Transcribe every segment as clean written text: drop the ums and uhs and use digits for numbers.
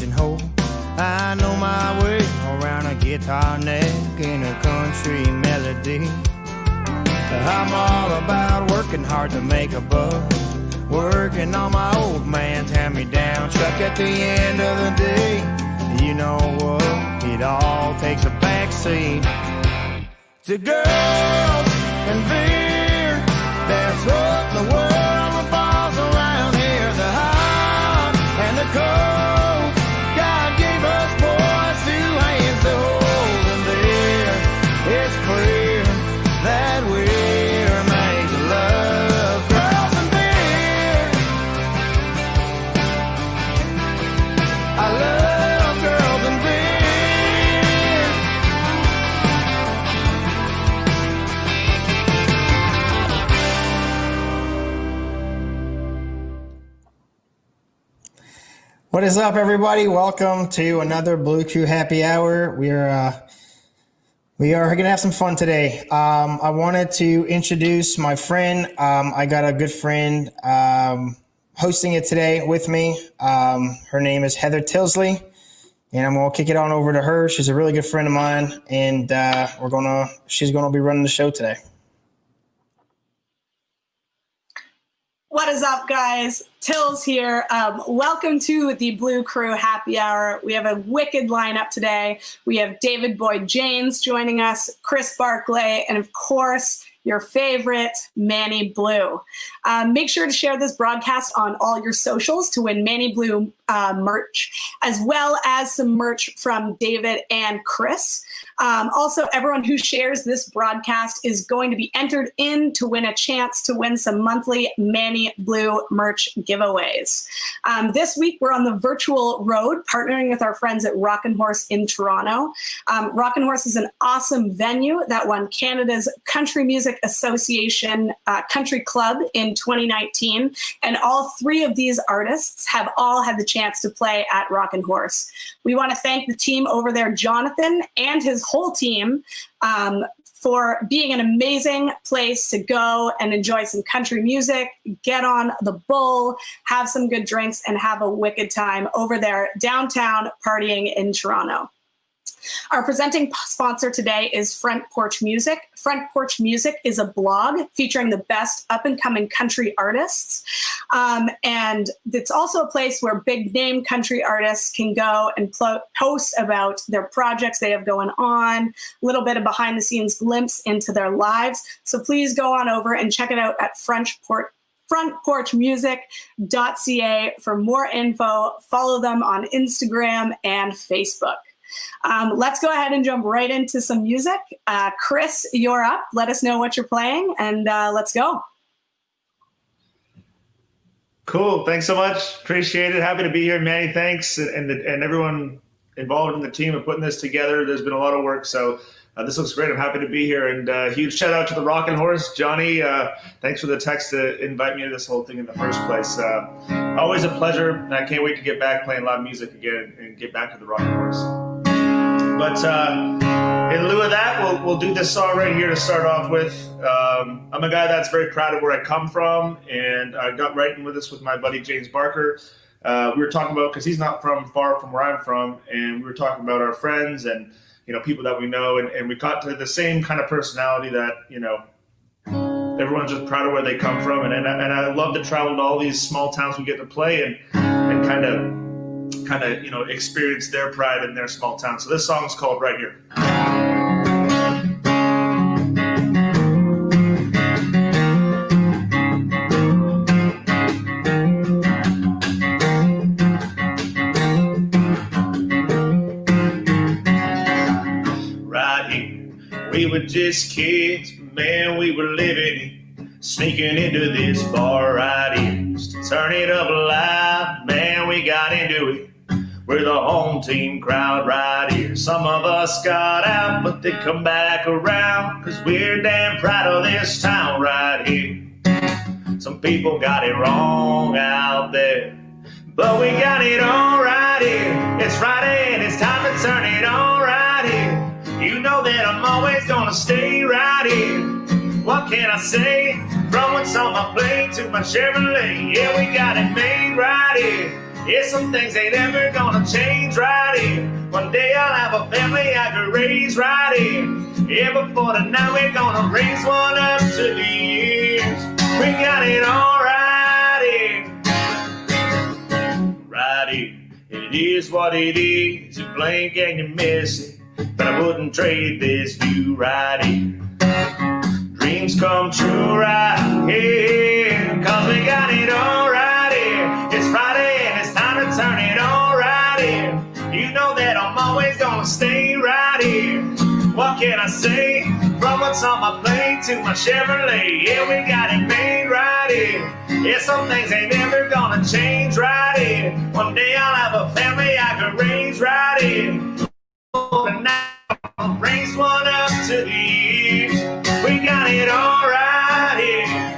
pigeonhole. I know my way around a guitar neck in a country melody. I'm all about working hard to make a buck, working on my old man's hand-me-down truck. At the end of the day, you know what? It all takes a backseat to girls and beer. That's what the world revolves around here. The hot and the cold. God gave us boys two hands to hold, and there it's clear that we're made to love girls and beer. I love girls and beer. What is up, everybody? Welcome to another Blue Crew Happy Hour. We are going to have some fun today. I wanted to introduce my friend. I got a good friend hosting it today with me. Her name is Heather Tilsley, and I'm going to kick it on over to her. She's a really good friend of mine, and she's going to be running the show today. What is up, guys? Tills here. Welcome to the Blue Crew Happy Hour. We have a wicked lineup today. We have David Boyd James joining us, Kris Barclay, and of course, your favorite, Manny Blu. Make sure to share this broadcast on all your socials to win Manny Blu merch, as well as some merch from David and Kris. Also, everyone who shares this broadcast is going to be entered in to win a chance to win some monthly Manny Blu merch giveaways. This week, we're on the virtual road, partnering with our friends at Rockin' Horse in Toronto. Rockin' Horse is an awesome venue that won Canada's Country Music Association Country Club in 2019, and all three of these artists have all had the chance to play at Rockin' Horse. We want to thank the team over there, Jonathan and his whole team, for being an amazing place to go and enjoy some country music, get on the bull, have some good drinks, and have a wicked time over there downtown partying in Toronto. Our presenting sponsor today is Front Porch Music. Front Porch Music is a blog featuring the best up-and-coming country artists. And it's also a place where big-name country artists can go and post about their projects they have going on, a little bit of behind-the-scenes glimpse into their lives. So please go on over and check it out at frontporchmusic.ca for more info. Follow them on Instagram and Facebook. Let's go ahead and jump right into some music. Kris, you're up. Let us know what you're playing, and let's go. Cool. Thanks so much. Appreciate it. Happy to be here, Manny. Thanks, and everyone involved in the team of putting this together. There's been a lot of work, so this looks great. I'm happy to be here, and huge shout out to the Rockin' Horse, Johnny. Thanks for the text to invite me to this whole thing in the first place. Always a pleasure, and I can't wait to get back playing live music again and get back to the Rockin' Horse. But in lieu of that, we'll do this song right here to start off with. I'm a guy that's very proud of where I come from, and I got writing with this with my buddy James Barker. We were talking about, because he's not far from where I'm from, and we were talking about our friends and people that we know, and we got to the same kind of personality that everyone's just proud of where they come from, and I love to travel to all these small towns we get to play and kind of experience their pride in their small town. So this song is called Right Here. Right here, we were just kids, but man, we were living it, sneaking into this bar right here, just to turn it up loud. Man, we got into it. We're the home team crowd right here. Some of us got out, but they come back around, 'cause we're damn proud of this town right here. Some people got it wrong out there, but we got it all right here. It's Friday and it's time to turn it on right here. You know that I'm always gonna stay right here. What can I say? From what's on my plate to my Chevrolet, yeah, we got it made right here. Yeah, some things ain't ever gonna change right here. One day I'll have a family I could raise right here. Yeah, before the night we're gonna raise one up to the years. We got it all right here. Right here. It is what it is. You blink and you miss it. But I wouldn't trade this view right here. Dreams come true right here. Cause we got it all right here. It's Friday and it's time to turn it on right here. You know that I'm always gonna stay right here. What can I say? From what's on my plate to my Chevrolet. Yeah, we got it made right here. Yeah, some things ain't never gonna change right here. One day I'll have a family I can raise right here. And now I'll raise one up to the years. We got it all right here.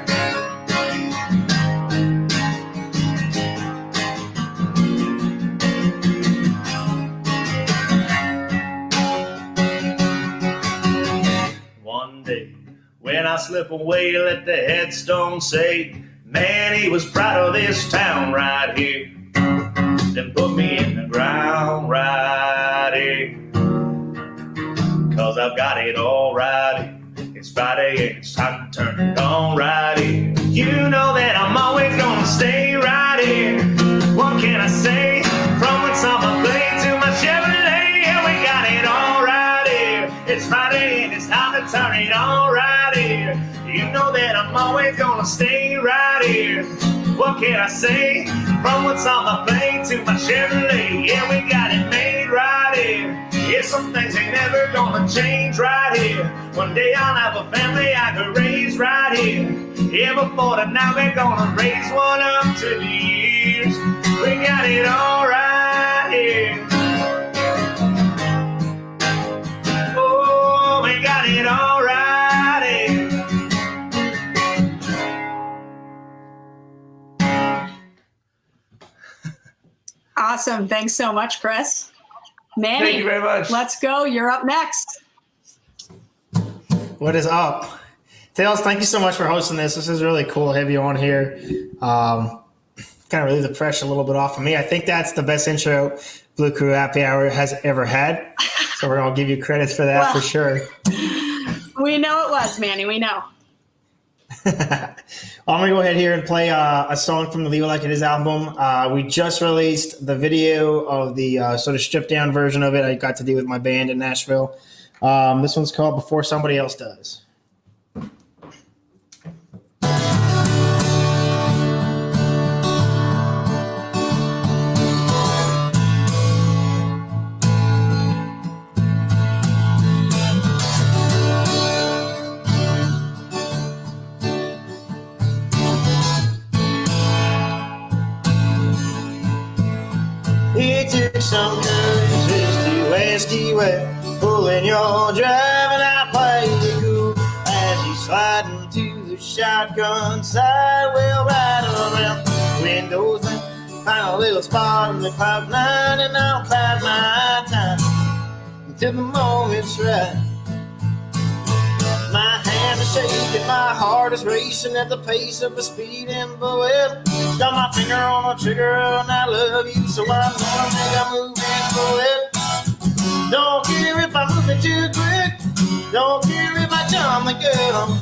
One day, when I slip away, let the headstone say, man, he was proud of this town right here. Then put me in the ground right here. Cause I've got it all right here. It's Friday and it's time to turn it on right here. You know that I'm always gonna stay right here. What can I say? From what's on my plate to my Chevrolet. Yeah, we got it all right here. It's Friday and it's time to turn it on right here. You know that I'm always gonna stay right here. What can I say? From what's on my plate to my Chevrolet. Yeah, we got it made right here. Yeah, some things ain't never gonna change right here. One day I'll have a family I could raise right here. Yeah, before the night we're gonna raise one up to the years. We got it all right here. Oh, we got it all right here. Awesome. Thanks so much, Kris. Manny, Thank you very much. Let's go. You're up next. What is up? Tails, thank you so much for hosting this. This is really cool to have you on here. Kind of relieve the pressure a little bit off of me. I think that's the best intro Blue Crew Happy Hour has ever had. So we're going to give you credits for that for sure. We know it was, Manny. We know. I'm going to go ahead here and play a song from the Leave It Like It Is album. We just released the video of the sort of stripped down version of it I got to do with my band in Nashville. This one's called Before Somebody Else Does. It took some courage just to ask you where pulling your driving. I play it cool as you slide into the shotgun side. We'll ride around windows and find a little spot in the cloud nine, and I'll bide my time until the moment's right. My hands are shaking, my heart is racing at the pace of a speeding bullet. Got my finger on the trigger and I love you, so I'm gonna make a move and pull it. Don't care if I'm moving too quick, don't care if I jump the gun.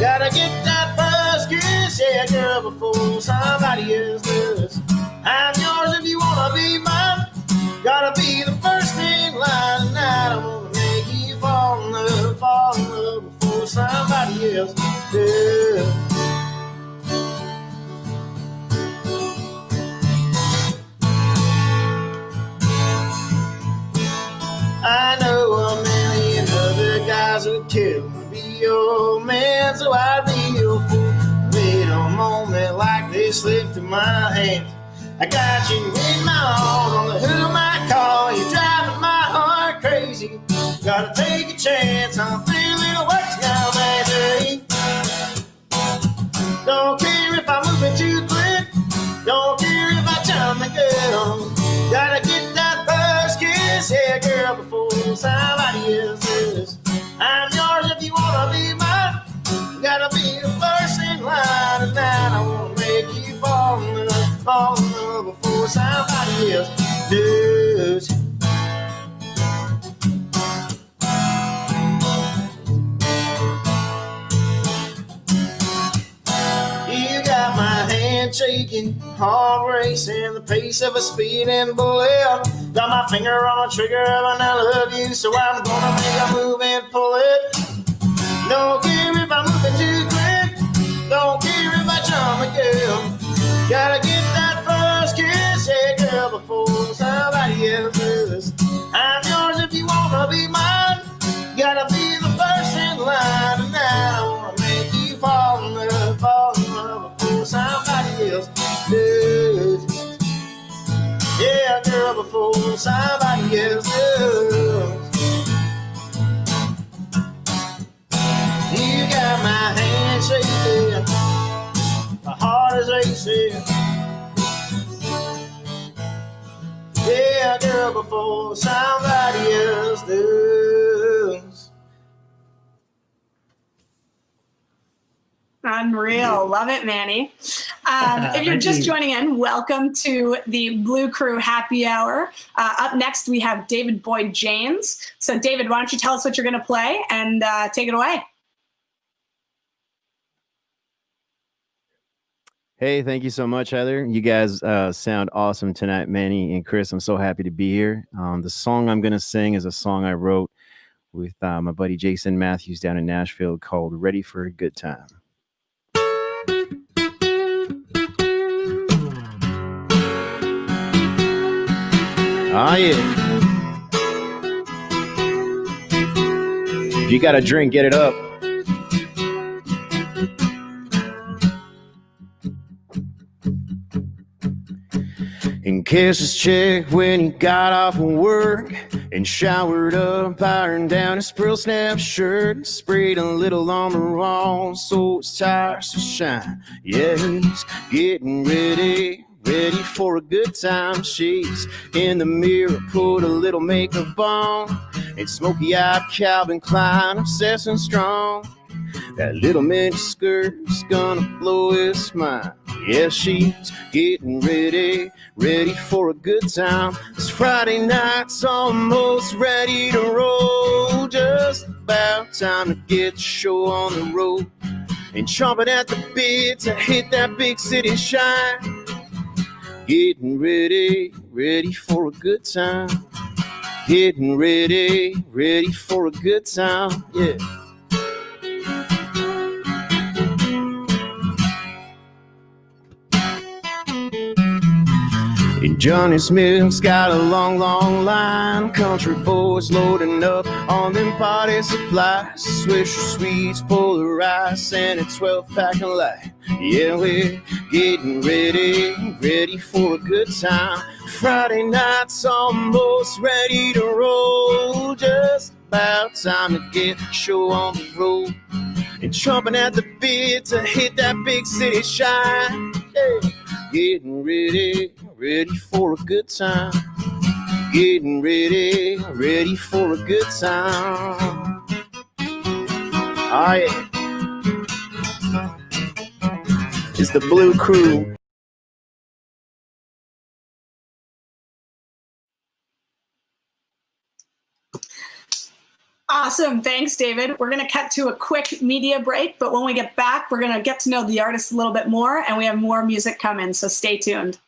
Gotta get that first kiss, yeah girl, before somebody else does. I'm yours if you wanna be mine. Gotta be the first in line, and I don't wanna make you fall in love before somebody else does. I know a million other guys would kill to be your man, so I'd be your fool. Wait a moment like this slipped through my hands. I got you in my arms on the hood of my car. You're driving my heart crazy. Gotta take a chance, I'm feeling worse now, baby. Don't care if I'm moving too quick, don't care if I jump the gun. Gotta get that first kiss, yeah girl, before somebody else does. I'm yours if you wanna be mine. Gotta be the first in line, and now I wanna make you fall in love before somebody else does. You got my hand shaking, heart racing, the pace of a speeding bullet. Got my finger on the trigger of an I love you, so I'm gonna make a move and pull it. Don't care if I'm moving too quick, don't care if I charm a girl. Gotta get that first kiss, hey girl, before somebody else does. I'm yours if you wanna be mine. Gotta be the first in line, and I wanna make you fall in love before somebody else does. Yeah, girl, before somebody else does. You got my hand shaking, my heart is racing. Yeah, girl, before somebody else does. Unreal. Love it, Manny. If you're just joining in, welcome to the Blue Crew Happy Hour. Up next, we have David Boyd James. So, David, why don't you tell us what you're going to play and take it away? Hey, thank you so much, Heather. You guys sound awesome tonight, Manny and Kris. I'm so happy to be here. The song I'm going to sing is a song I wrote with my buddy Jason Matthews down in Nashville called Ready for a Good Time. Ah, yeah. If you got a drink, get it up. And Cassius checked when he got off of work and showered up, ironed down his Pearl Snap shirt and sprayed a little on the wall so his tires will shine. Yeah, he's getting ready for a good time. She's in the mirror, put a little makeup on, and smoky-eyed Calvin Klein, obsessed and strong. That little mini skirt's gonna blow his mind. Yeah, she's getting ready for a good time. This Friday night's almost ready to roll. Just about time to get the show on the road. And chomping at the bit to hit that big city shine. Getting ready for a good time. Getting ready for a good time, yeah. And Johnny Smith's got a long, long line. Country boys loading up on them party supplies. Swisher Sweets, Polar Ice, and a 12-pack of light. Yeah, we're getting ready for a good time. Friday night's almost ready to roll. Just about time to get the show on the road. And chomping at the bit to hit that big city shine. Hey. Getting ready for a good time. Getting ready for a good time. Oh, yeah. It's the Blue Crew. Awesome. Thanks, David. We're going to cut to a quick media break, but when we get back, we're going to get to know the artist a little bit more, and we have more music coming, so stay tuned.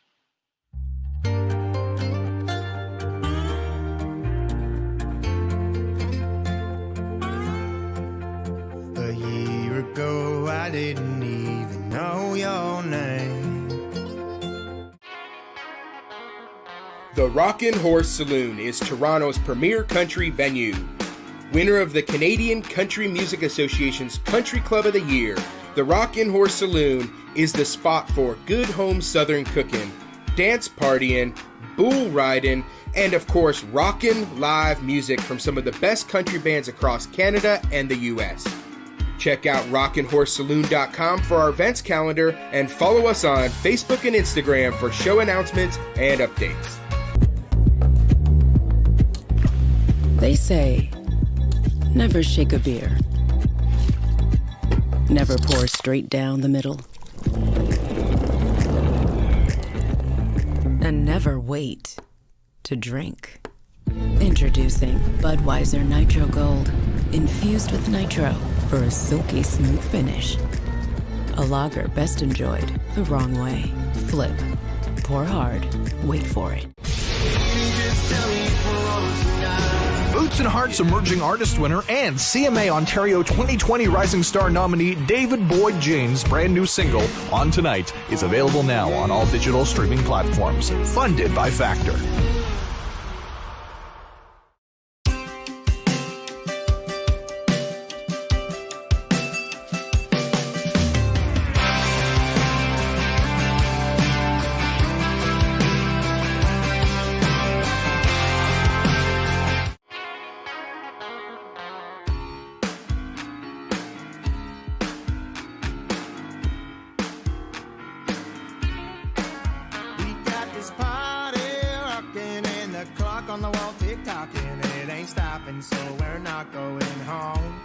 A year ago, I didn't even know your name. The Rockin' Horse Saloon is Toronto's premier country venue. Winner of the Canadian Country Music Association's Country Club of the Year, the Rockin' Horse Saloon is the spot for good home southern cooking, dance partying, bull riding, and of course rockin' live music from some of the best country bands across Canada and the US. Check out rockinhorsesaloon.com for our events calendar and follow us on Facebook and Instagram for show announcements and updates. They say, never shake a beer. Never pour straight down the middle. And and never wait to drink. Introducing Budweiser Nitro Gold, infused with nitro for a silky smooth finish. A lager best enjoyed the wrong way. Flip, pour hard, wait for it. Boots and Hearts Emerging Artist winner and CMA Ontario 2020 Rising Star nominee David Boyd James' brand new single, On Tonight, is available now on all digital streaming platforms. Funded by Factor. We got this party rocking and the clock on the wall tick-tocking, and it ain't stopping, so we're not going home.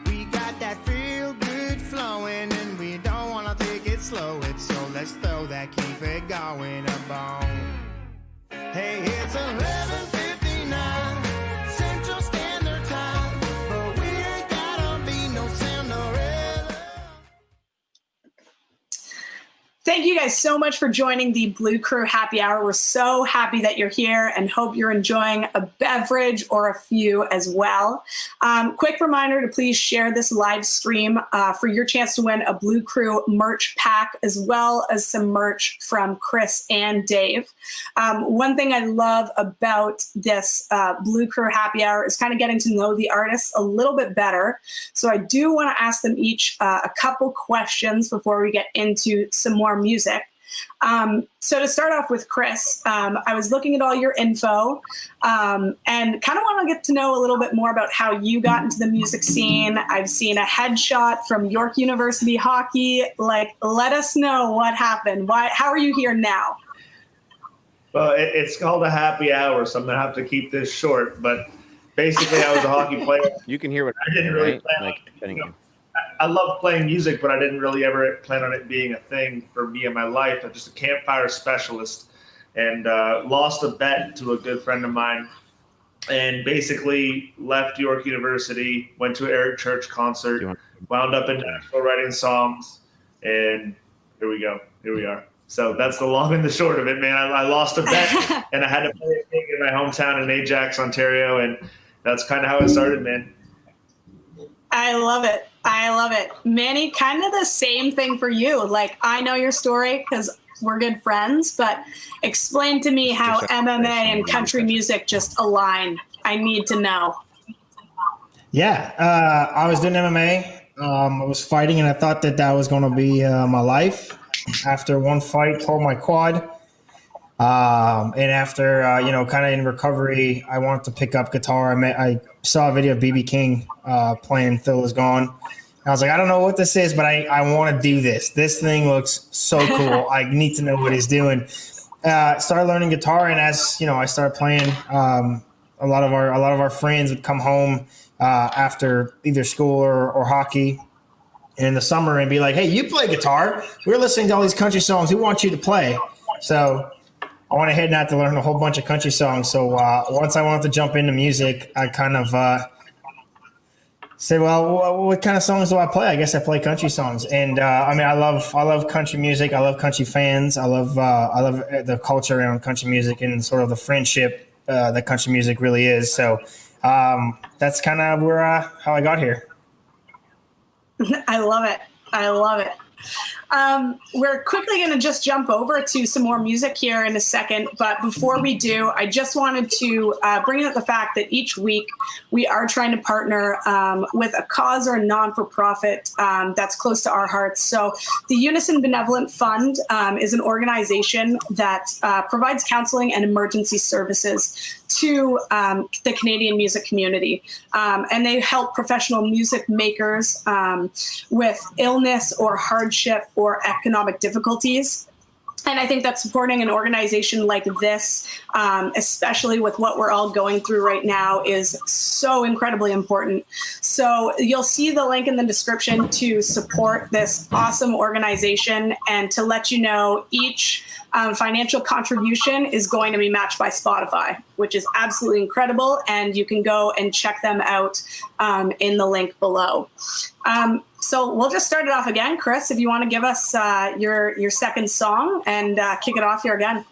We got that feel good flowing and we don't wanna take it slow, it's so let's throw that keep it going a bone. Hey, it's 11:59 Central Standard Time, but we ain't gotta be no Cinderella. Thank you guys so much for joining the Blue Crew Happy Hour. We're so happy that you're here and hope you're enjoying a beverage or a few as well. Quick reminder to please share this live stream for your chance to win a Blue Crew merch pack, as well as some merch from Kris and Dave. One thing I love about this Blue Crew Happy Hour is kind of getting to know the artists a little bit better. So I do want to ask them each a couple questions before we get into some more music. So to start off with Kris, I was looking at all your info and kind of want to get to know a little bit more about how you got into the music scene. I've seen a headshot from York University hockey. Like, let us know what happened. How are you here now? Well, it's called a happy hour, so I'm going to have to keep this short. But basically, I was a hockey player. You can hear what I didn't really plan like, on, I love playing music, but I didn't really ever plan on it being a thing for me in my life. I'm just a campfire specialist, and lost a bet to a good friend of mine, and basically left York University, went to an Eric Church concert, wound up in Nashville writing songs, and here we go. Here we are. So that's the long and the short of it, man. I lost a bet, and I had to play a gig in my hometown in Ajax, Ontario, and that's kind of how it started, man. I love it. I love it. Manny, kind of the same thing for you. Like, I know your story because we're good friends, but explain to me how MMA and country music just align. I need to know. Yeah, I was doing MMA. I was fighting, and I thought that was going to be my life. After one fight, tore my quad. And after, kind of in recovery, I wanted to pick up guitar. I saw a video of B.B. King playing Phil Is Gone. I was like, I don't know what this is, but I want to do this. This thing looks so cool. I need to know what he's doing. Started learning guitar, and as I started playing, a lot of our friends would come home after either school or hockey in the summer and be like, "Hey, you play guitar? We're listening to all these country songs. We want you to play." So I went ahead and had to learn a whole bunch of country songs. So once I wanted to jump into music, I kind of said, "Well, what kind of songs do I play? I guess I play country songs." And I love country music. I love country fans. I love the culture around country music and sort of the friendship that country music really is. So that's kind of how I got here. I love it. I love it. We're quickly going to just jump over to some more music here in a second. But before we do, I just wanted to bring up the fact that each week we are trying to partner with a cause or a non-for-profit that's close to our hearts. So the Unison Benevolent Fund is an organization that provides counseling and emergency services to the Canadian music community. And they help professional music makers with illness or hardship or economic difficulties. And I think that supporting an organization like this, especially with what we're all going through right now, is so incredibly important. So you'll see the link in the description to support this awesome organization and to let you know each financial contribution is going to be matched by Spotify, which is absolutely incredible. And you can go and check them out in the link below. So we'll just start it off again. Kris, if you want to give us your second song and kick it off here again.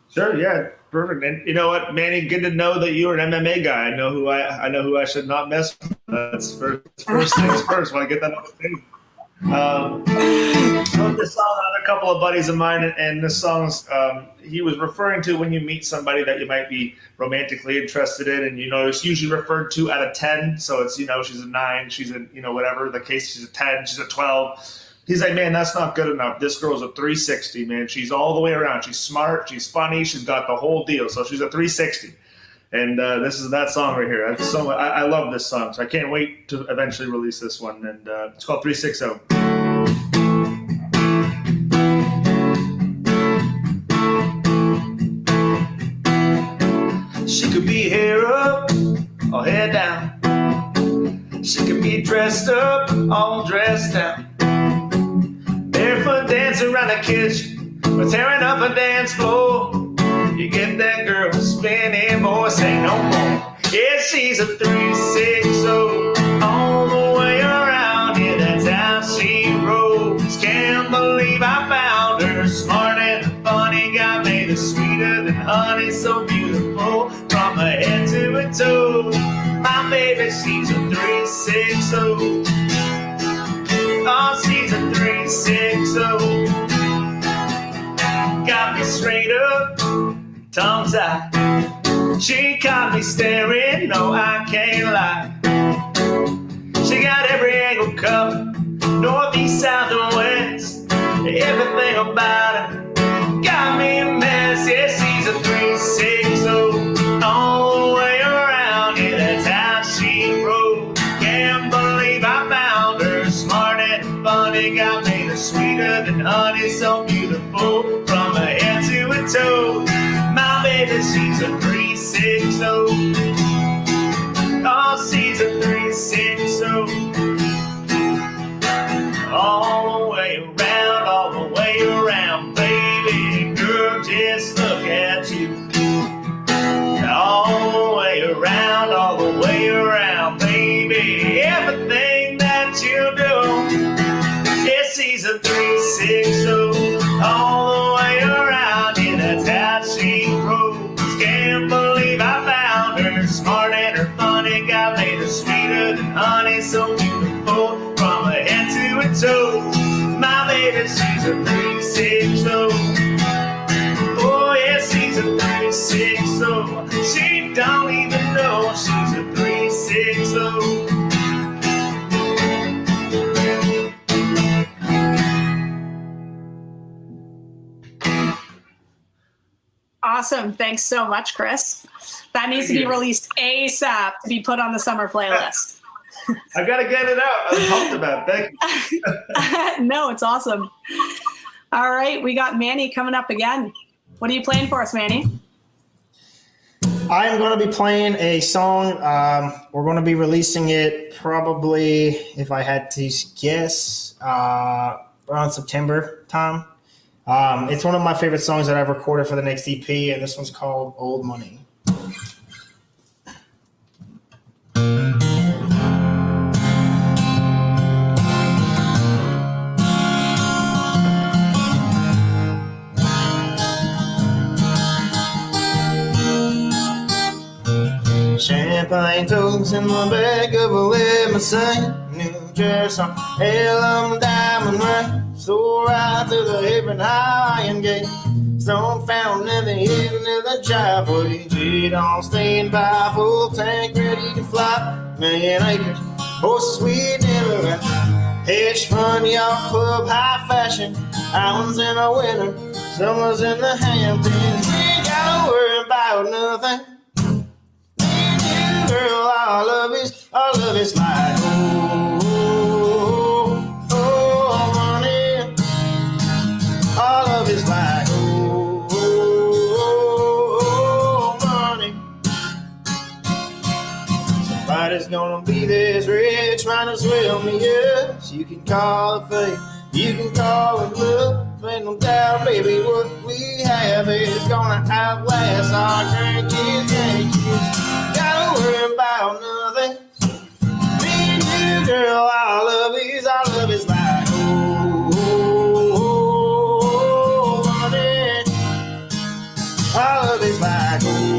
Sure, yeah, perfect. And you know what, Manny, good to know that you are an MMA guy. I know who I should not mess with. That's first things first. When I get that on the stage. Wrote this song on a couple of buddies of mine, and this song's he was referring to when you meet somebody that you might be romantically interested in, and it's usually referred to at a 10. So it's she's a 9, she's a whatever the case, she's a 10, she's a 12. He's like, man, that's not good enough. This girl's a 360, man. She's all the way around. She's smart, she's funny, she's got the whole deal. So she's a 360. And this is that song right here. I love this song, so I can't wait to eventually release this one. And it's called 360. She could be hair up or hair down. She could be dressed up, all dressed down. Barefoot dancing around the kitchen or tearing up a dance floor. You get that girl spinning, boy, say no more. Yeah, she's a 360 all the way around. Yeah, that's how she rolls. Can't believe I found her. Smart and funny, got me the sweeter than honey. So beautiful from her head to her toe. My baby, she's a 360. Oh, she's a 360. Got me straight up, tongue tied. She caught me staring, no, I can't lie. She got every angle covered, north, east, south, and west. Everything about her got me a mess. Yeah, she's a 360 all the way around. Yeah, that's how she rolls. Can't believe I found her. Smart and funny, got me the sweeter than honey. So beautiful from her head to her toes. My baby, she's a 360. Oh, she's a 360. All the way around, baby. Girl, just look at you. All the way around, baby. Everything that you do. Yeah, she's a 360 all the way around. Yeah, that's how she rolls. Can't believe I found her. Smart and her funny, got me the sweeter than honey. So beautiful from her head to her toes. My baby, she's a 360. Oh yeah, she's a 360. She don't even know she's a 360. Awesome. Thanks so much, Kris. That needs to be released ASAP to be put on the summer playlist. I got to get it out. I'm pumped about it. Thank you. No, it's awesome. All right. We got Manny coming up again. What are you playing for us, Manny? I'm going to be playing a song. We're going to be releasing it probably, if I had to guess, around September time. It's one of my favorite songs that I've recorded for the next EP, and this one's called Old Money. Champagne toast in the back of a limousine, new dress on Helen diamond ring, so right through the heaven high and gate. Stone fountain in the evening of the driveway, G on standby, full tank ready to fly. Million acres, horses we never got. Hedge fund, yacht club, high fashion, islands in the winter, summers in the Hamptons. We ain't gotta worry about nothing. Girl, our love is like money. Our love is like money. Somebody's gonna be this rich, might as well be us. You can call it fate, you can call it love. Ain't no doubt, baby, what we have is gonna outlast our grandkids. Gotta worry about nothing. Me and you, girl, our love is like honey. Our love is like money.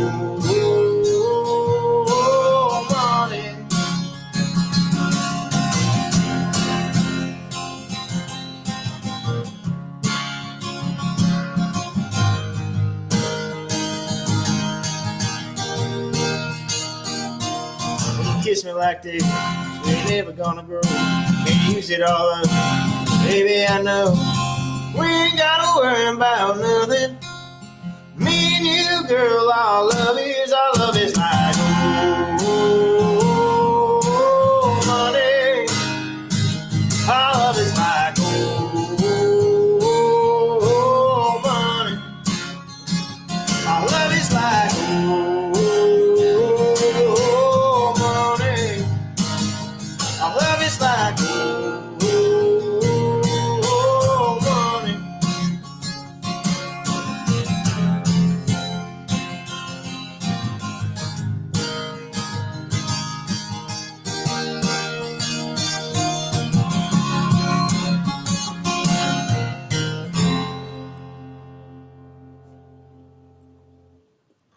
Kiss me like this, we ain't never gonna grow. Can't use it all up, baby, I know. We ain't gotta worry about nothing. Me and you, girl, our love is like money. Our love is like money. Our love is like like money.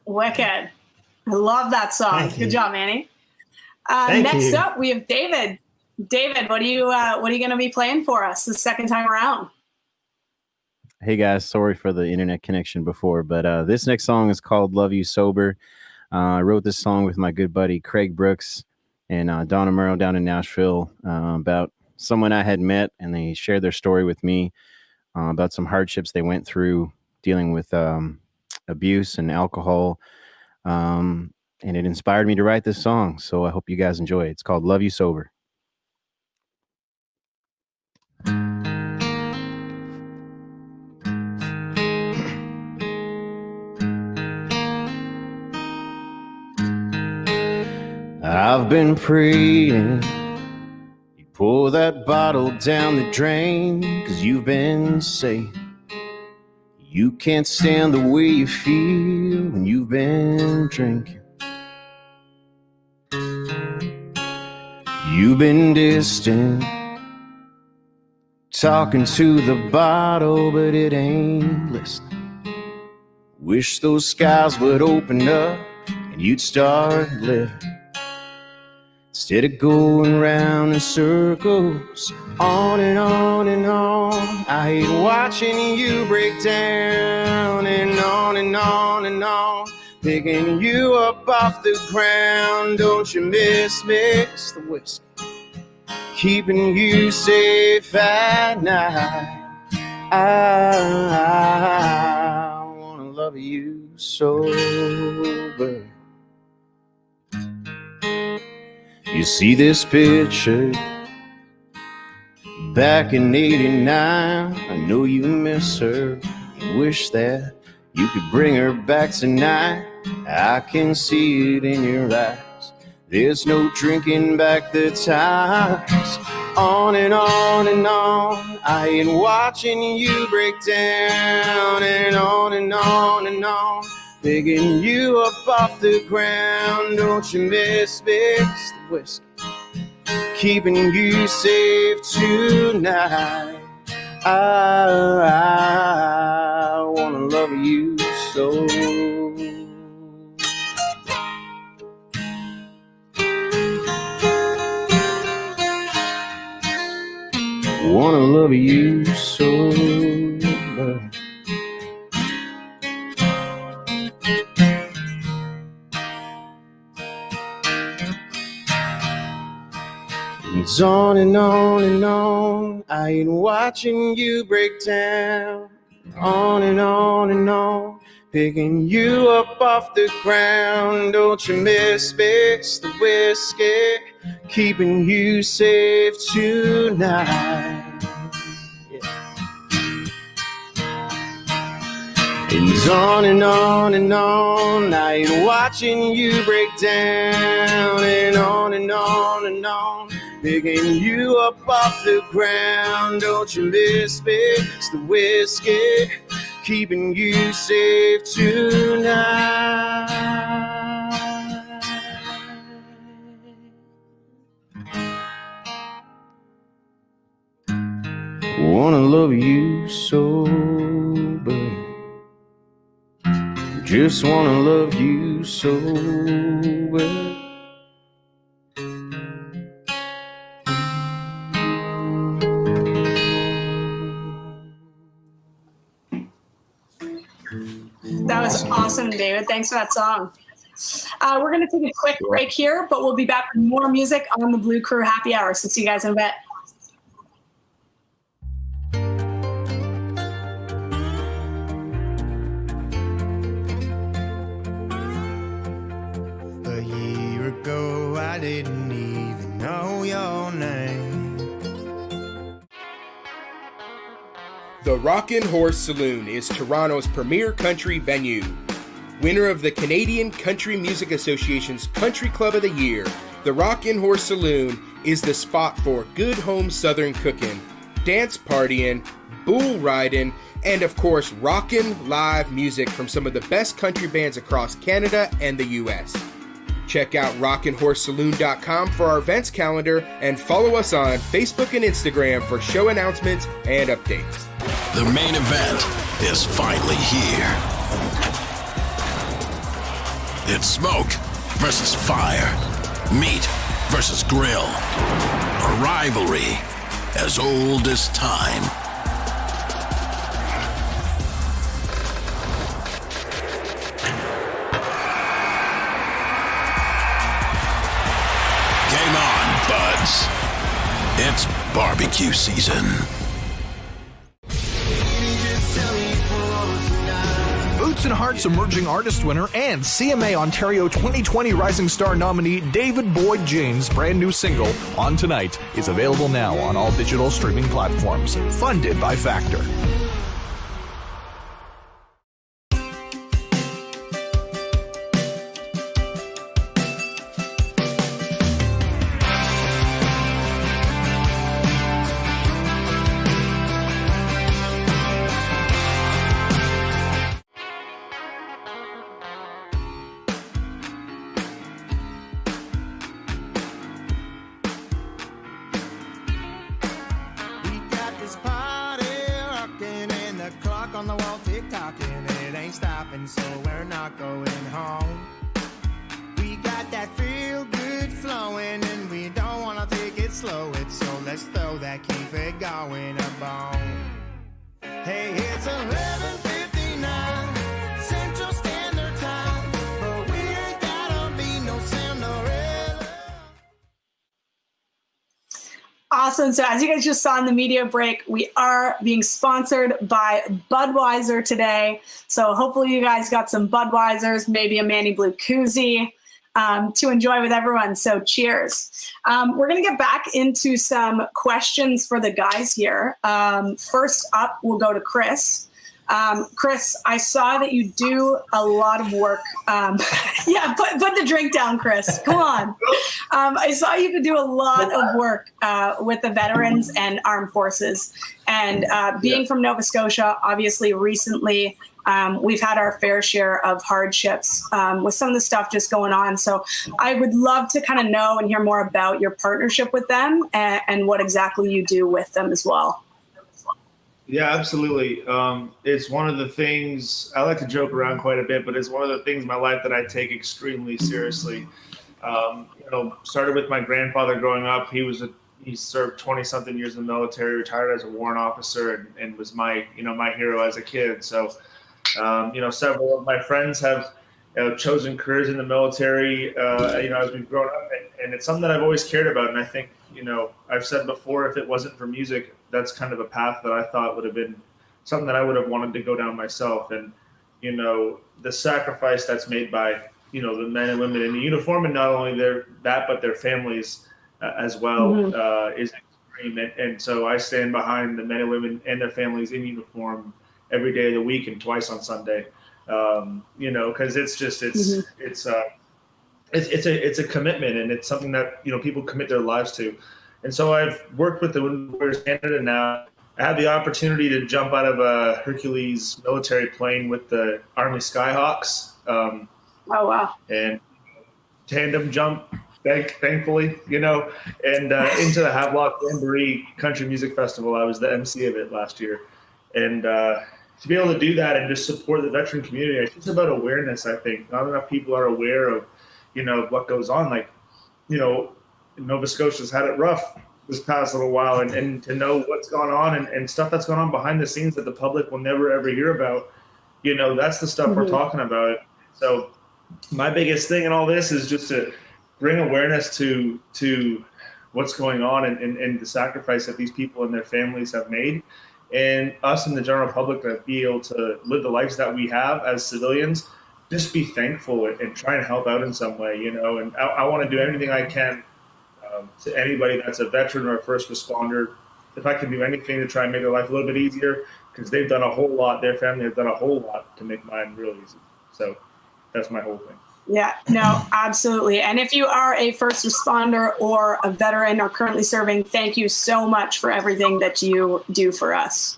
Wicked. I love that song. Good job, Manny. Next up, we have David. David, what are you going to be playing for us the second time around? Hey guys, sorry for the internet connection before, but this next song is called Love You Sober. I wrote this song with my good buddy Craig Brooks and Donna Murrow down in Nashville about someone I had met, and they shared their story with me about some hardships they went through dealing with abuse and alcohol, and it inspired me to write this song, so I hope you guys enjoy it. It's called Love You Sober. I've been praying you pour that bottle down the drain, 'cause you've been saying you can't stand the way you feel when you've been drinking. You've been distant, talking to the bottle, but it ain't listening. Wish those skies would open up and you'd start living, instead of going round in circles, on and on and on. I hate watching you break down, and on and on and on, picking you up off the ground. Don't you mix the whiskey, keeping you safe at night. I wanna love you sober. You see this picture back in '89. I know you miss her. You wish that you could bring her back tonight. I can see it in your eyes. There's no drinking back the times. On and on and on. I ain't watching you break down, and on and on and on, picking you up off the ground. Don't you mix the whiskey, keeping you safe tonight. I wanna love you so. Wanna love you so. It's on and on and on. I ain't watching you break down. On and on and on, picking you up off the ground. Don't you mix the whiskey, keeping you safe tonight. It's on and on and on. I ain't watching you break down, and on and on and on, picking you up off the ground. Don't you miss me? It's the whiskey keeping you safe tonight. Wanna love you so bad, just wanna love you so bad. That was awesome, David. Thanks for that song. We're going to take a quick break here, but we'll be back with more music on the Blue Crew Happy Hour. So see you guys in a bit. A year ago, I didn't even know your name. The Rockin' Horse Saloon is Toronto's premier country venue. Winner of the Canadian Country Music Association's Country Club of the Year, the Rockin' Horse Saloon is the spot for good home southern cooking, dance partying, bull riding, and of course rockin' live music from some of the best country bands across Canada and the US. Check out rockinhorsesaloon.com for our events calendar and follow us on Facebook and Instagram for show announcements and updates. The main event is finally here. It's smoke versus fire, meat versus grill, a rivalry as old as time. Game on, buds. It's barbecue season. Boots and Hearts Emerging Artist winner and CMA Ontario 2020 Rising Star nominee David Boyd James' brand new single, On Tonight, is available now on all digital streaming platforms. Funded by Factor. We got this party rocking and the clock on the wall tick-tocking, and it ain't stopping, so we're not going home. We got that feel good flowing, and we don't wanna take it slow. It's so let's throw that, keep it going a bone. Hey, it's 11:59 Central Standard Time, but we ain't gotta be no Cinderella. Awesome. So as you guys just saw in the media break, we are being sponsored by Budweiser today. So hopefully you guys got some Budweisers, maybe a Manny Blu koozie to enjoy with everyone. So cheers. We're going to get back into some questions for the guys here. First up, we'll go to Kris. Kris, I saw that you do a lot of work. Yeah, put the drink down, Kris. Come on. I saw you could do a lot of work with the veterans and armed forces. And being from Nova Scotia, obviously recently, we've had our fair share of hardships with some of the stuff just going on. So I would love to kind of know and hear more about your partnership with them and what exactly you do with them as well. Yeah, absolutely. It's one of the things, I like to joke around quite a bit, but it's one of the things in my life that I take extremely seriously. Started with my grandfather growing up. He served 20 something years in the military, retired as a warrant officer, and was my hero as a kid. So, several of my friends have chosen careers in the military, as we've grown up, and it's something that I've always cared about. And I think, I've said before, if it wasn't for music, that's kind of a path that I thought would have been something that I would have wanted to go down myself. And, the sacrifice that's made by, the men and women in the uniform, and not only but their families as well, is extreme. And so I stand behind the men and women and their families in uniform every day of the week and twice on Sunday. Because it's a commitment, and it's something that people commit their lives to. And so I've worked with the Wounded Warriors Canada now. I had the opportunity to jump out of a Hercules military plane with the Army Skyhawks. Oh, wow. And tandem jump, thankfully, and into the Havelock Jamboree Country Music Festival. I was the MC of it last year. And to be able to do that and just support the veteran community, it's just about awareness, I think. Not enough people are aware of, what goes on. Like, Nova Scotia's had it rough this past little while, and to know what's gone on and stuff that's going on behind the scenes that the public will never, ever hear about, that's the stuff we're talking about. So my biggest thing in all this is just to bring awareness to what's going on and the sacrifice that these people and their families have made, and us and the general public to be able to live the lives that we have as civilians, just be thankful and try and help out in some way, and I want to do everything I can to anybody that's a veteran or a first responder. If I can do anything to try and make their life a little bit easier, because they've done a whole lot, their family has done a whole lot to make mine real easy. So that's my whole thing. Yeah, no, absolutely. And if you are a first responder or a veteran or currently serving, thank you so much for everything that you do for us.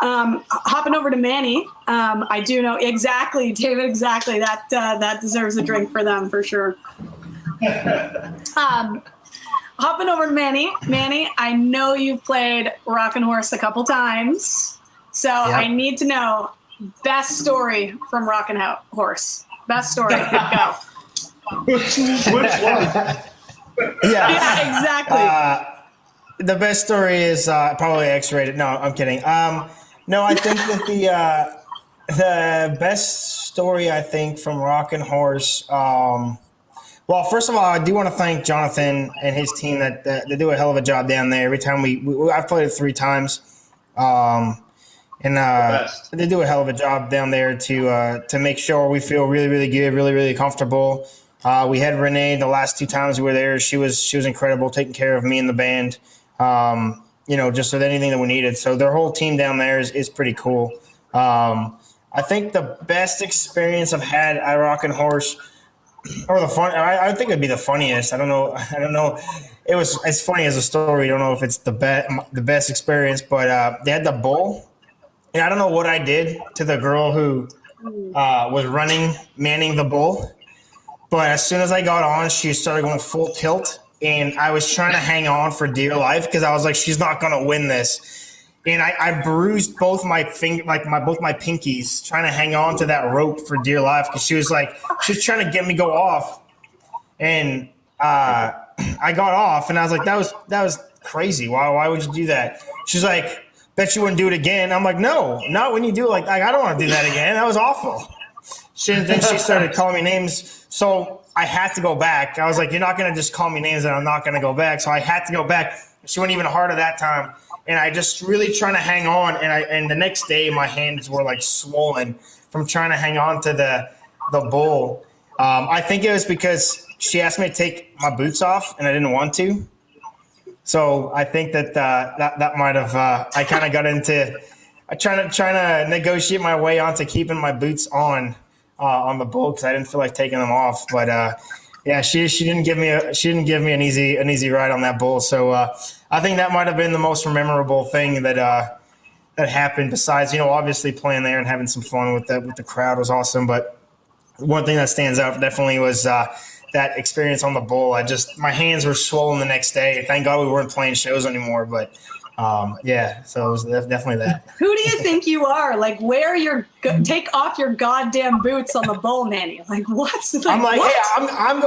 Hopping over to Manny, I do know exactly, David, exactly. That deserves a drink for them for sure. Hopping over to Manny. Manny, I know you've played Rockin' Horse a couple times, so yep. I need to know best story from Rockin' Horse. Best story. Go. Which one? Yeah, exactly. The best story is probably X-rated. No, I'm kidding. No, I think that the best story, I think, from Rockin' Horse. Well, first of all, I do want to thank Jonathan and his team that they do a hell of a job down there. Every time I've played it 3 times, and they do a hell of a job down there to make sure we feel really, really good, really, really comfortable. We had Renee the last 2 times we were there. She was incredible, taking care of me and the band. Just with anything that we needed. So their whole team down there is pretty cool. I think the best experience I've had at Rockin' Horse, or I think it'd be the funniest. I don't know. It was as funny as a story. I don't know if it's the best experience, but they had the bull, and I don't know what I did to the girl who was manning the bull. But as soon as I got on, she started going full tilt, and I was trying to hang on for dear life because I was like, she's not gonna win this. And I bruised both my both my pinkies trying to hang on to that rope for dear life because she was trying to get me go off, and I got off, and I was like, that was crazy. Why would you do that? She's like, bet you wouldn't do it again. I'm like, no, not when you do it like I don't want to do that again. That was awful. Then she started calling me names, so I had to go back. I was like, you're not gonna just call me names, and I'm not gonna go back. So I had to go back. She went even harder that time. And I just really trying to hang on, and the next day my hands were like swollen from trying to hang on to the bull. I think it was because she asked me to take my boots off, and I didn't want to. So I think that might have I kind of got into trying to negotiate my way onto keeping my boots on the bull because I didn't feel like taking them off. But yeah, she didn't give me an easy ride on that bull. So I think that might have been the most memorable thing that happened. Besides, obviously playing there and having some fun with the crowd was awesome. But one thing that stands out definitely was that experience on the bull. My hands were swollen the next day. Thank God we weren't playing shows anymore. But yeah, so it was definitely that. Who do you think you are? Like, take off your goddamn boots on the bull, Manny. Like, what's? I'm like, what? Hey, I'm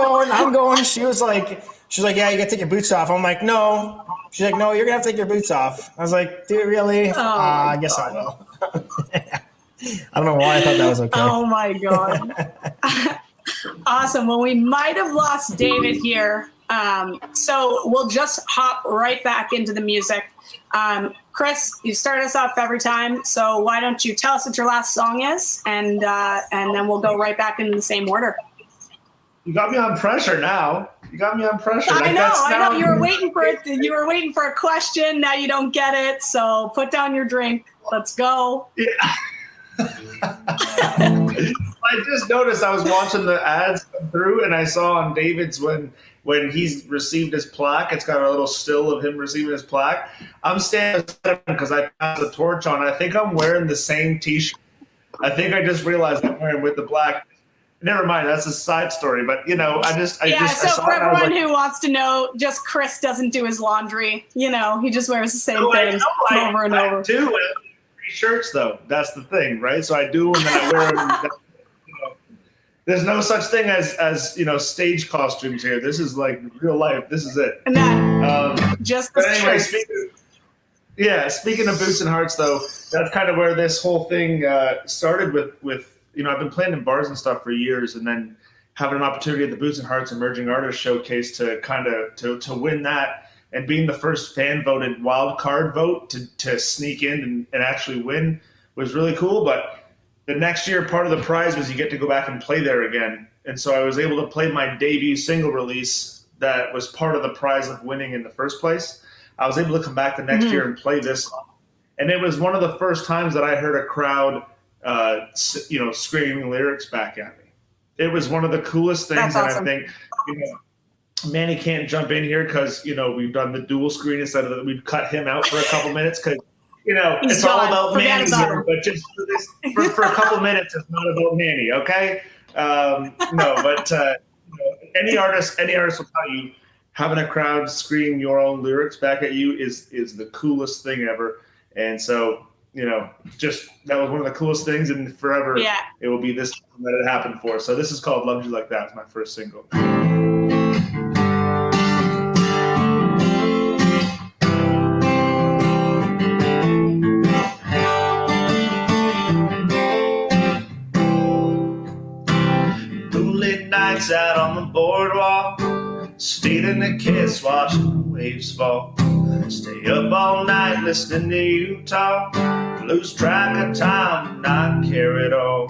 going. She's like, yeah, you gotta take your boots off. I'm like, no. She's like, no, you're gonna have to take your boots off. I was like, do you really? I guess I will. I don't know why I thought that was okay. Oh my God. Awesome. Well, we might have lost David here. So we'll just hop right back into the music. Kris, you start us off every time. So why don't you tell us what your last song is, and then we'll go right back into the same order. You got me on pressure now. I know. You were waiting for it. You were waiting for a question. Now you don't get it. So put down your drink. Let's go. Yeah. I just noticed I was watching the ads come through, and I saw on David's when when he's received his plaque, it's got a little still of him receiving his plaque. I'm standing because I passed the torch on. I think I'm wearing the same T-shirt. I think I just realized I'm wearing with the black. Never mind, that's a side story. But I So for everyone who wants to know, just Kris doesn't do his laundry. He just wears the same things over and over. I do have 3 shirts though. That's the thing, right? So I do them and I wear them. There's no such thing as stage costumes here. This is like real life. This is it. And that but anyway, speaking of Boots and Hearts, though, that's kind of where this whole thing started with I've been playing in bars and stuff for years, and then having an opportunity at the Boots and Hearts Emerging Artist Showcase to kind of to win that, and being the first fan voted wild card vote to sneak in and actually win was really cool. But the next year, part of the prize was you get to go back and play there again. And so I was able to play my debut single release that was part of the prize of winning in the first place. I was able to come back the next year and play this song. And it was one of the first times that I heard a crowd, screaming lyrics back at me. It was one of the coolest things. That's awesome. And I think, Manny can't jump in here because, we've done the dual screen instead of we've cut him out for a couple minutes because, it's all about Manny here, but just for a couple minutes, it's not about Manny, okay? Any artist will tell you having a crowd scream your own lyrics back at you is the coolest thing ever. And so, just that was one of the coolest things, and forever it will be this that it happened for. So this is called Loved You Like That. It's my first single. Nights out on the boardwalk, stealing a kiss, watching the waves fall. Stay up all night listening to you talk, lose track of time, not care at all.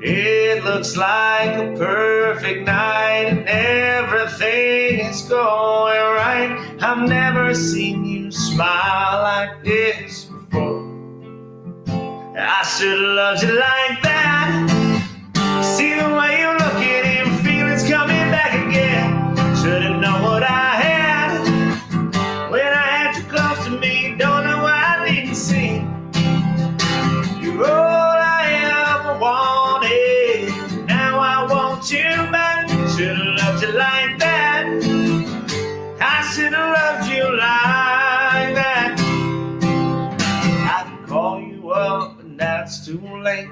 It looks like a perfect night and everything is going right. I've never seen you smile like this before. I should've loved you like that. See the way you look at him, feelings coming back again. Should've known what I had when I had you close to me. Don't know why I didn't see. You're all I ever wanted. Now I want you back. Should've loved you like that. I should've loved you like that. I can call you up, but that's too late.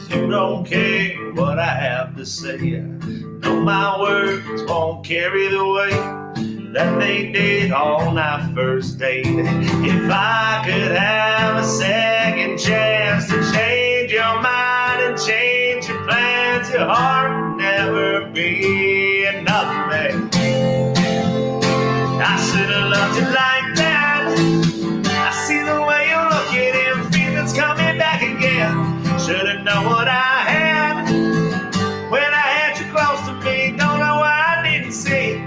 You don't care what I have to say. No, my words won't carry the weight that they did on our first date. If I could have a second chance to change your mind and change your plans, your heart would never be another man. I should have loved you like that. I see the way you look at him, feelings coming back again. Should've known what I had when I had you close to me. Don't know why I didn't see.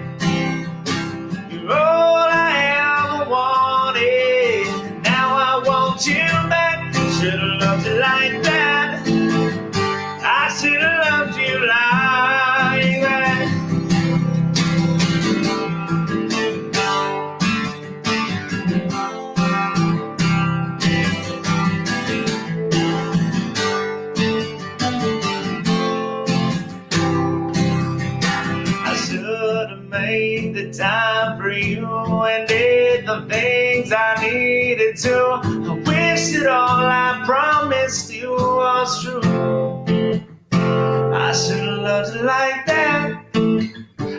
You're all I ever wanted. Now I want you back. Should've loved you like that. I should've loved you like that. Made the time for you and did the things I needed to. I wish that all I promised you was true. I should've loved you like that.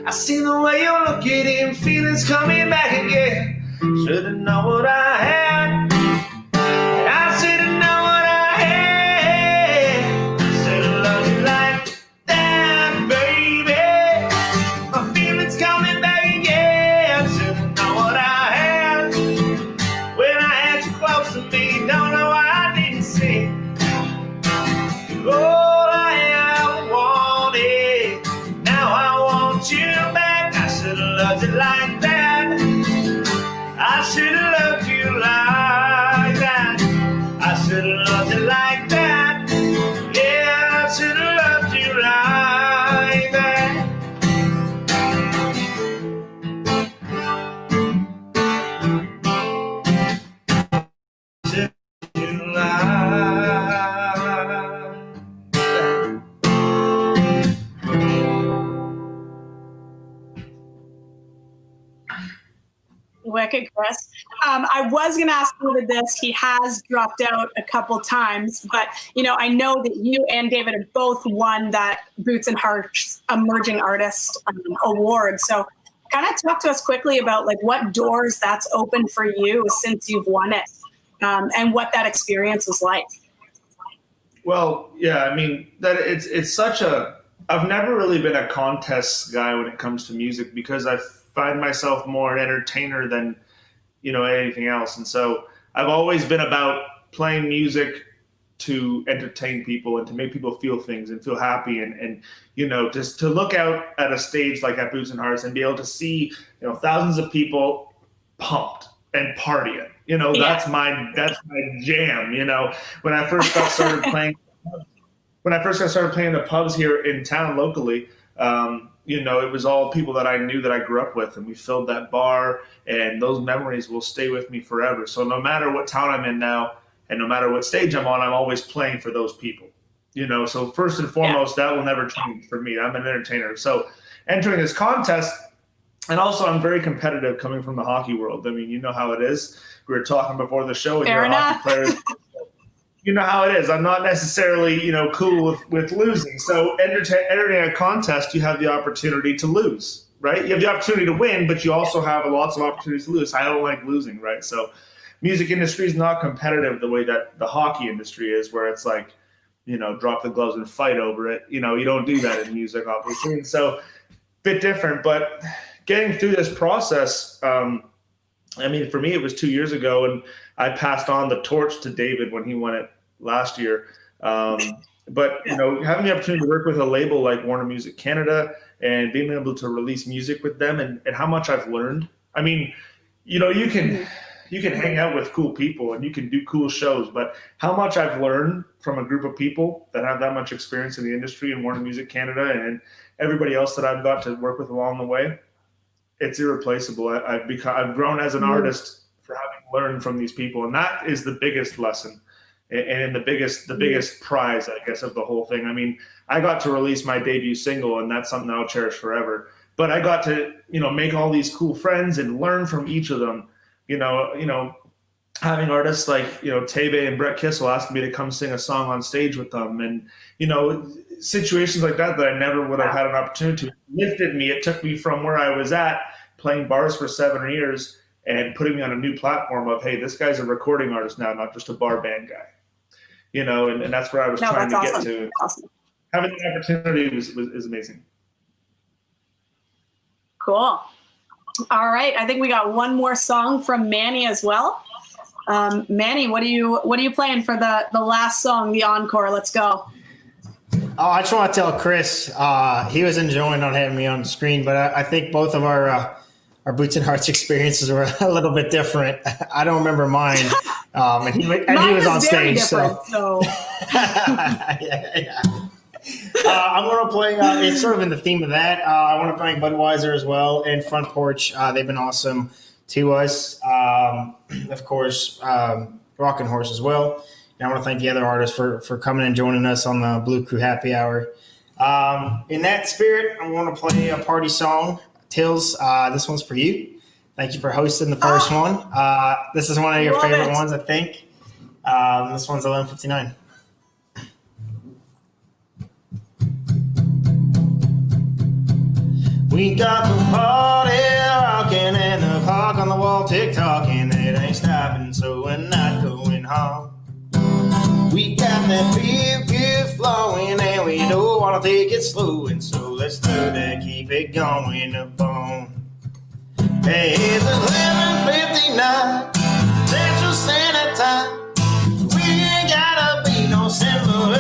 I see the way you look at him, feelings coming back again. Should've known what I had. I should've known what I had. Should've loved you like that, baby. Coming back again. Should've known what I had when I had you close to me. Don't know why I didn't see. You're all I ever wanted. Now I want you back. I should've loved you like that. I should've loved you like wicked, Kris. I was going to ask David this. He has dropped out a couple times, but I know that you and David have both won that Boots and Hearts Emerging Artist Award. So kind of talk to us quickly about like what doors that's opened for you since you've won it, and what that experience was like. Well, yeah, I mean, that it's such a, I've never really been a contest guy when it comes to music because I find myself more an entertainer than, anything else. And so I've always been about playing music to entertain people and to make people feel things and feel happy and just to look out at a stage like at Boots and Hearts and be able to see, thousands of people pumped and partying. That's my jam. When I first got started playing, the pubs here in town locally, it was all people that I knew that I grew up with, and we filled that bar, and those memories will stay with me forever. So no matter what town I'm in now, and no matter what stage I'm on, I'm always playing for those people. So first and foremost, that will never change for me. I'm an entertainer. So entering this contest, and also I'm very competitive coming from the hockey world. I mean, you know how it is. We were talking before the show, and you're a hockey player. You know how it is. I'm not necessarily, cool with losing. So entering a contest, you have the opportunity to lose, right? You have the opportunity to win, but you also have lots of opportunities to lose. I don't like losing, right? So music industry is not competitive the way that the hockey industry is, where it's like, drop the gloves and fight over it. You don't do that in music, obviously. And so bit different, but getting through this process, for me, it was 2 years ago, and I passed on the torch to David when he won it last year. But having the opportunity to work with a label like Warner Music Canada and being able to release music with them and how much I've learned. I mean, you can hang out with cool people and you can do cool shows, but how much I've learned from a group of people that have that much experience in the industry and Warner Music Canada and everybody else that I've got to work with along the way, it's irreplaceable. I've grown as an artist for having learned from these people, and that is the biggest lesson and the biggest prize, I guess, of the whole thing. I mean, I got to release my debut single, and that's something I'll cherish forever. But I got to make all these cool friends and learn from each of them. Having artists like Tebe and Brett Kissel asking me to come sing a song on stage with them, and situations like that I never would have had an opportunity to. It lifted me. It took me from where I was at playing bars for 7 years and putting me on a new platform of, hey, this guy's a recording artist now, not just a bar band guy. And that's where I was trying to get to. Awesome. Having the opportunity is amazing. Cool. All right, I think we got one more song from Manny as well. Manny, what are you playing for the last song, the encore? Let's go. Oh, I just want to tell Kris he was enjoying not having me on the screen, but I think both of our Boots and Hearts experiences were a little bit different. I don't remember mine, and he was on stage. So yeah. I'm going to play. It's sort of in the theme of that. I want to play Budweiser as well and Front Porch. They've been awesome to us. Of course, Rockin' Horse as well. And I want to thank the other artists for coming and joining us on the Blue Crew Happy Hour. In that spirit, I'm going to play a party song. Tills, this one's for you. Thank you for hosting the first one. This is one of your favorite ones, I think. This one's 11:59. We got the party rocking and the clock on the wall tick-tocking. It ain't stopping, so we're not going home. We got that beer flowing and we don't want to take it slow. And so let's do that, keep it going up on. Hey, it's 11:59, Central Standard Time. We ain't gotta be no Cinderella.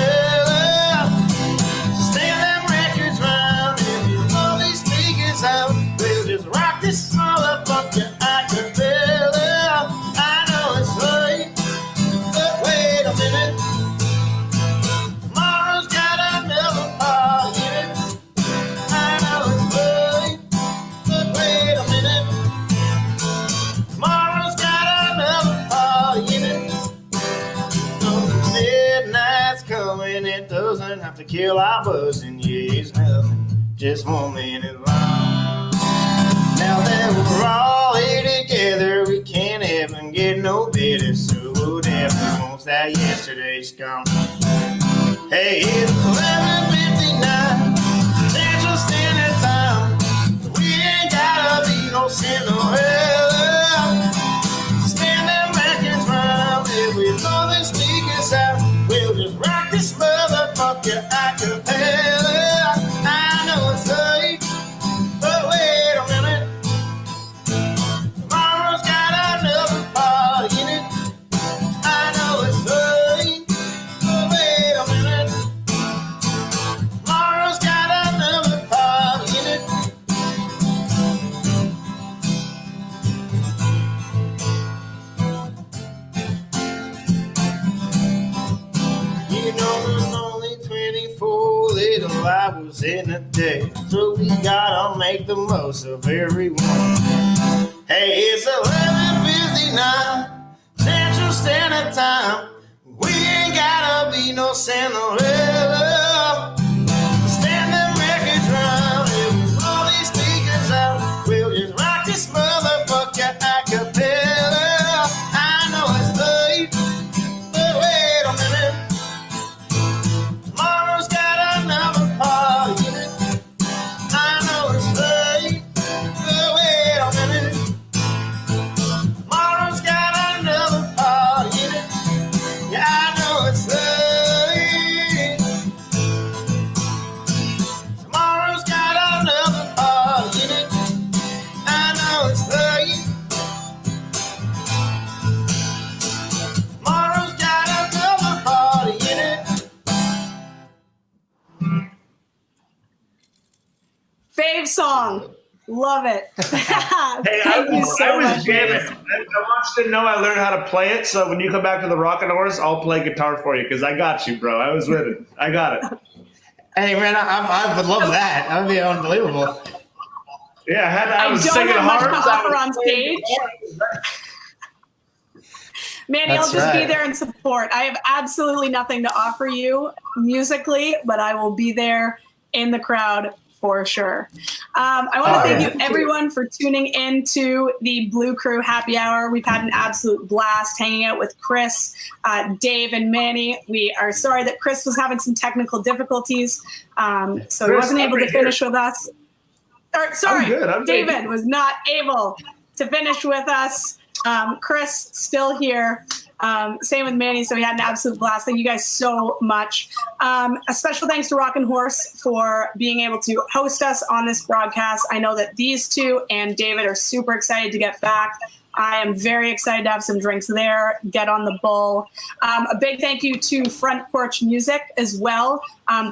We'll just rock this motherfucker acapella. I know it's late, but wait a minute. Tomorrow's got another party in it. I know it's late, but wait a minute. Tomorrow's got another party in it. No, midnight's coming, it doesn't have to kill our buzz, and yeah, it's nothing, just 1 minute long. Now that we're all lay together, we can't even get no better. So whatever, once that yesterday's gone. Hey, it's 11:59, Central Standard Time. We ain't gotta be no Cinderella. Stand them records round, if we throw the sneakers out, we'll just rock this motherfucker a cappella. I know it's late, but wait a minute. Tomorrow's got another party in it. I know it's late, but wait a minute. Tomorrow's got another party in it. You know there's only 24 little hours in a day, so we gotta make the most of every one. Hey, it's 11:59, Central Standard Time. We ain't gotta be no Cinderella. Stand them records round, and we blow these speakers out. We'll just rock this motherfucker a cappella. I know it's late, but wait a minute. Tomorrow's got another party in it. I know it's late, but wait a minute. Tomorrow's got another party in it. Yeah, I know it's late. Tomorrow's got another party in it. I know it's late. Tomorrow's got another party in it. Fave song. Love it. Hey, Thank you so I was much. jamming. I want you to know I learned how to play it, so when you come back to the Rockin' Horse, I'll play guitar for you, because I got you, bro. I was with it. I got it. Hey man, I would love that. That would be unbelievable. Yeah, I I was don't singing have much to harps. I offer was on playing stage. guitar. Manny, That's I'll just be right. there and support. I have absolutely nothing to offer you musically, but I will be there in the crowd for sure. I want to thank you everyone for tuning in to the Blue Crew Happy Hour. We've had an absolute blast hanging out with Kris, Dave, and Manny. We are sorry that Kris was having some technical difficulties, so he Kris, wasn't able to I'm finish with us. Sorry, I'm good. I'm good. David was not able to finish with us. Kris still here. Same with Manny, so we had an absolute blast. Thank you guys so much. A special thanks to Rockin' Horse for being able to host us on this broadcast. I know that these two and David are super excited to get back. I am very excited to have some drinks there, get on the bull. A big thank you to Front Porch Music as well.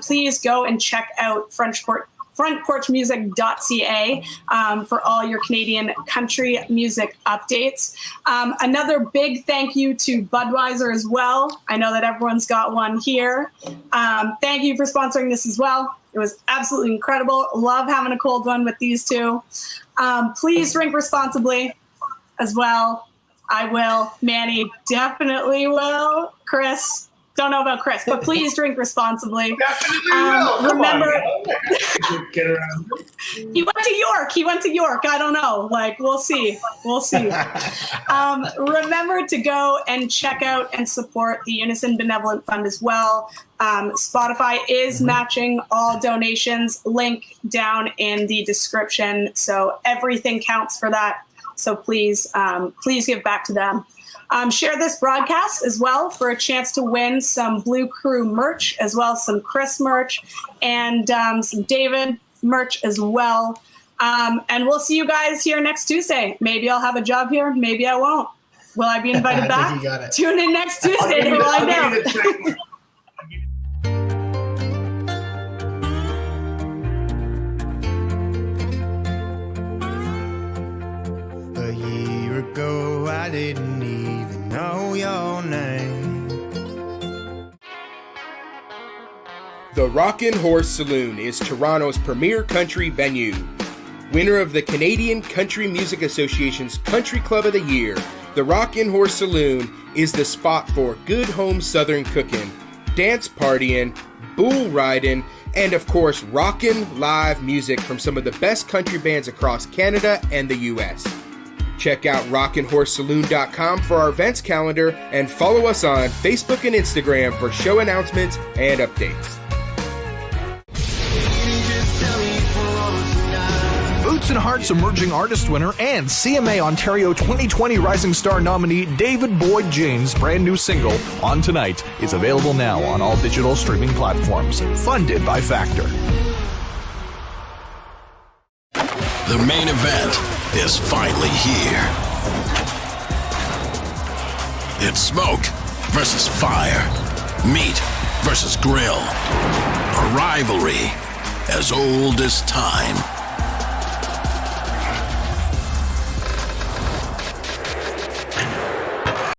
Please go and check out frontporchmusic.ca for all your Canadian country music updates. Another big thank you to Budweiser as well. I know that everyone's got one here. Thank you for sponsoring this as well. It was absolutely incredible. Love having a cold one with these two. Please drink responsibly as well. I will. Manny definitely will. Kris, don't know about Kris, but please drink responsibly. Remember, Get around. he went to York. I don't know. Like, we'll see. Remember to go and check out and support the Unison Benevolent Fund as well. Spotify is matching all donations. Link down in the description. So everything counts for that. So please give back to them. Share this broadcast as well for a chance to win some Blue Crew merch, as well as some Kris merch and some David merch as well. And we'll see you guys here next Tuesday. Maybe I'll have a job here. Maybe I won't. Will I be invited back? You got it. Tune in next Tuesday to find out. A year ago, I didn't even know your name. The Rockin' Horse Saloon is Toronto's premier country venue. Winner of the Canadian Country Music Association's Country Club of the Year, the Rockin' Horse Saloon is the spot for good home southern cooking, dance partying, bull riding, and of course rockin' live music from some of the best country bands across Canada and the US. Check out rockandhorsesaloon.com for our events calendar and follow us on Facebook and Instagram for show announcements and updates. Boots and Hearts Emerging Artist winner and CMA Ontario 2020 Rising Star nominee David Boyd James' brand new single, On Tonight, is available now on all digital streaming platforms. Funded by Factor. The main event is finally here. It's smoke versus fire, meat versus grill, a rivalry as old as time.